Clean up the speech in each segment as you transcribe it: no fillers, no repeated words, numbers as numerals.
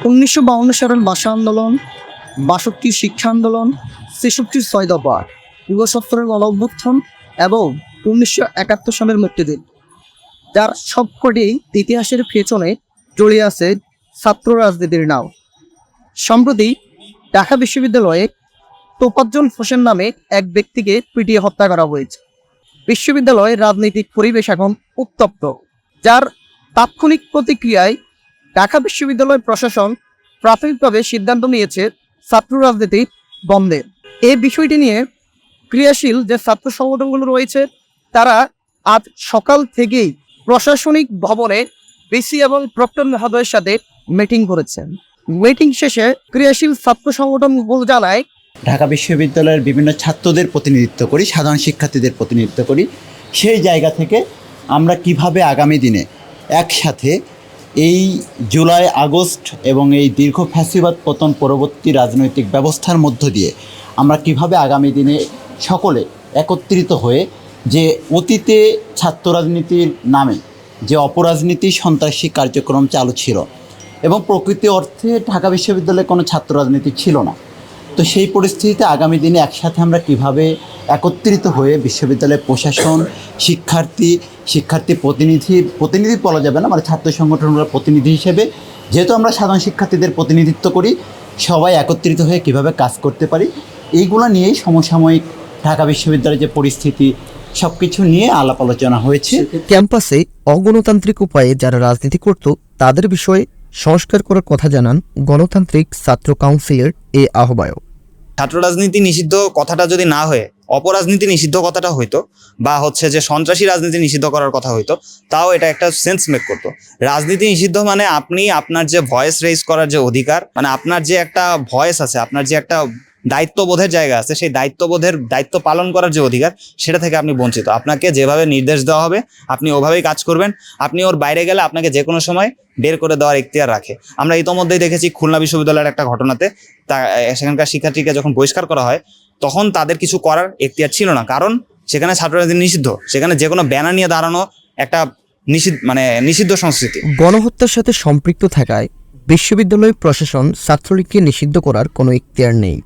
1952 সালের ভাষা আন্দোলন, 62 শিক্ষা আন্দোলন, 66 ছয় দফা, যুব সত্তরের গণ অভ্যুত্থান এবং 1971 সালের মুক্তিদিন, যার সবকটি ইতিহাসের পেছনে জড়িয়ে আছে ছাত্র রাজনীতির নাম। সম্প্রতি ঢাকা বিশ্ববিদ্যালয়ে তোফাজ্জল হোসেন নামে এক ব্যক্তিকে পিটিয়ে হত্যা করা হয়েছে। বিশ্ববিদ্যালয়ের রাজনৈতিক পরিবেশ এখন উত্তপ্ত, যার তাৎক্ষণিক প্রতিক্রিয়ায় ঢাকা বিশ্ববিদ্যালয় প্রশাসন প্রাথমিকভাবে সিদ্ধান্ত নিয়েছে ছাত্র রাজনীতি বন্ধের। এই বিষয়টি নিয়ে ক্রিয়াশীল যে ছাত্র সংগঠনগুলো রয়েছে তারা আজ সকাল থেকেই প্রশাসনিক ভবনে ভিসি এবং প্রক্টর মহোদয়ের সাথে মিটিং করেছেন। মিটিং শেষে ক্রিয়াশীল ছাত্র সংগঠনগুলো জানায়, ঢাকা বিশ্ববিদ্যালয়ের বিভিন্ন ছাত্রদের প্রতিনিধিত্ব করি, সাধারণ শিক্ষার্থীদের প্রতিনিধিত্ব করি। সেই জায়গা থেকে আমরা কিভাবে আগামী দিনে একসাথে এই জুলাই আগস্ট এবং এই দীর্ঘ ফ্যাসিবাদ পতন পরবর্তী রাজনৈতিক ব্যবস্থার মধ্য দিয়ে আমরা কিভাবে আগামী দিনে সকলে একত্রিত হয়ে যে অতীতে ছাত্র রাজনীতির নামে যে অপরাজনীতি সন্ত্রাসী কার্যক্রম চালু ছিল এবং প্রকৃতি অর্থে ঢাকা বিশ্ববিদ্যালয়ে কোনো ছাত্র রাজনীতি ছিল না, তো সেই পরিস্থিতিতে আগামী দিনে একসাথে আমরা কিভাবে একত্রিত হয়ে বিশ্ববিদ্যালয়ের প্রশাসন, শিক্ষার্থী প্রতিনিধি বলা যাবে না, মানে ছাত্র সংগঠনগুলোর প্রতিনিধি হিসেবে যেহেতু আমরা সাধারণ শিক্ষার্থীদের প্রতিনিধিত্ব করি, সবাই একত্রিত হয়ে কিভাবে কাজ করতে পারি এইগুলো নিয়েই সমসাময়িক ঢাকা বিশ্ববিদ্যালয়ের যে পরিস্থিতি সব কিছু নিয়ে আলাপ আলোচনা হয়েছে। ক্যাম্পাসে অগণতান্ত্রিক উপায়ে যারা রাজনীতি করত তাদের বিষয়ে সংস্কার করার কথা জানান গণতান্ত্রিক ছাত্র কাউন্সিলের এই আহ্বায়ক। ছাত্র রাজনীতি নিষিদ্ধ কথাটা যদি না হয়ে অপরাজনীতি নিষিদ্ধ কথাটা হইতো বা যে সন্ত্রাসী রাজনীতি নিষিদ্ধ করার কথা হইতো, তাও এটা একটা সেন্স মেক করতো। রাজনীতি নিষিদ্ধ মানে আপনি আপনার যে ভয়েস রেইজ করার যে অধিকার, মানে আপনার যে একটা ভয়েস আছে, আপনার যে একটা দায়িত্ববোধের জায়গা আছে, সেই দায়িত্ব পালন করার যে অধিকার, সেটা থেকে আপনি বঞ্চিত। আপনাকে যেভাবে নির্দেশ দেওয়া হবে আপনি ওভাবেই কাজ করবেন। আপনি ওর বাইরে গেলে আপনাকে যে কোনো সময় বের করে দেওয়ার এখতিয়ার রাখে। আমরা ইতোমধ্যেই দেখেছি খুলনা বিশ্ববিদ্যালয়ের একটা ঘটনাতে সেখানকার শিক্ষার্থীকে যখন বহিষ্কার করা হয় তখন তাদের কিছু করার এখতিয়ার ছিল না, কারণ সেখানে ছাত্র রাজনীতি নিষিদ্ধ, সেখানে যে কোনো ব্যানার নিয়ে দাঁড়ানো একটা নিষিদ্ধ সংস্কৃতি। গণহত্যার সাথে সম্পৃক্ত থাকায় বিশ্ববিদ্যালয় প্রশাসন ছাত্রলীগকে নিষিদ্ধ করার কোনো এখতিয়ার নেই,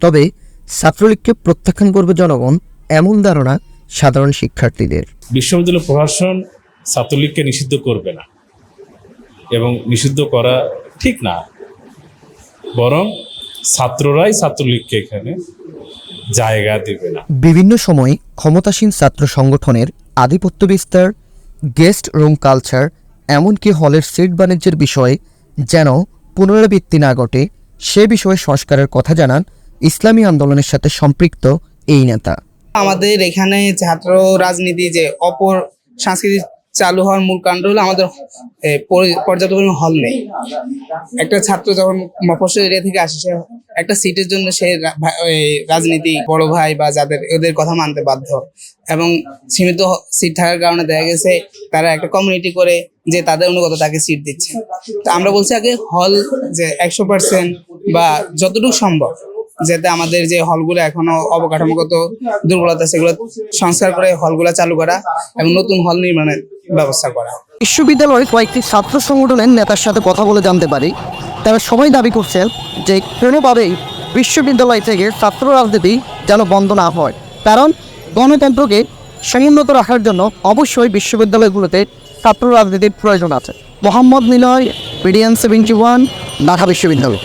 তবে ছাত্রলীগকে প্রত্যাখ্যান করবে জনগণ, এমন ধারণা সাধারণ শিক্ষার্থীদের। বিশ্ববিদ্যালয় প্রশাসন ছাত্রলীগকে নিষিদ্ধ করবে না এবং নিষিদ্ধ করা ঠিক না, বরং ছাত্ররাই ছাত্রলীগকে এখানে জায়গা দেবে না। বিভিন্ন সময় ক্ষমতাসীন ছাত্র সংগঠনের আধিপত্য বিস্তার, গেস্ট রুম কালচার, এমনকি হলের সিট বাণিজ্যের বিষয়ে যেন পুনরাবৃত্তি না ঘটে সে বিষয়ে সংস্কারের কথা জানান ইসলামী আন্দোলনের সাথে সম্পৃক্ত এই নেতা। আমাদের এখানে ছাত্র রাজনীতি যে অপর সংস্কৃতি চালু হওয়ার মূল কাণ্ড হলো আমাদের পর্যাপ্ত পরিমাণ হল নেই। একটা ছাত্র যখন মফস্বল এরিয়া থেকে আসে, সে একটা সিটের জন্য সে রাজনীতি বড় ভাই বা ওদের কথা মানতে বাধ্য, এবং সীমিত সিট থাকার কারণে দেখা গেছে তারা একটা কমিউনিটি করে যে তাদের অনুগত তাকে সিট দিচ্ছে। তো আমরা বলছি আগে হল যে 100% বা যতটুকু সম্ভব যাতে আমাদের যে হলগুলো এখনো অবকাঠামোগত দুর্বলতা সেগুলো সংস্কার করে হলগুলো চালু করা এবং নতুন হল নির্মাণের ব্যবস্থা করা। বিশ্ববিদ্যালয়ের কয়েকটি ছাত্র সংগঠনের নেতার সাথে কথা বলে জানতে পারি, তারা সবাই দাবি করছেন যে কোনোভাবেই বিশ্ববিদ্যালয় থেকে ছাত্র রাজনীতি যেন বন্ধ না হয়, কারণ গণতন্ত্রকে সমুন্নত রাখার জন্য অবশ্যই বিশ্ববিদ্যালয়গুলোতে ছাত্র রাজনীতির প্রয়োজন আছে। মোহাম্মদ নিলয়, BDN 71, ঢাকা বিশ্ববিদ্যালয়।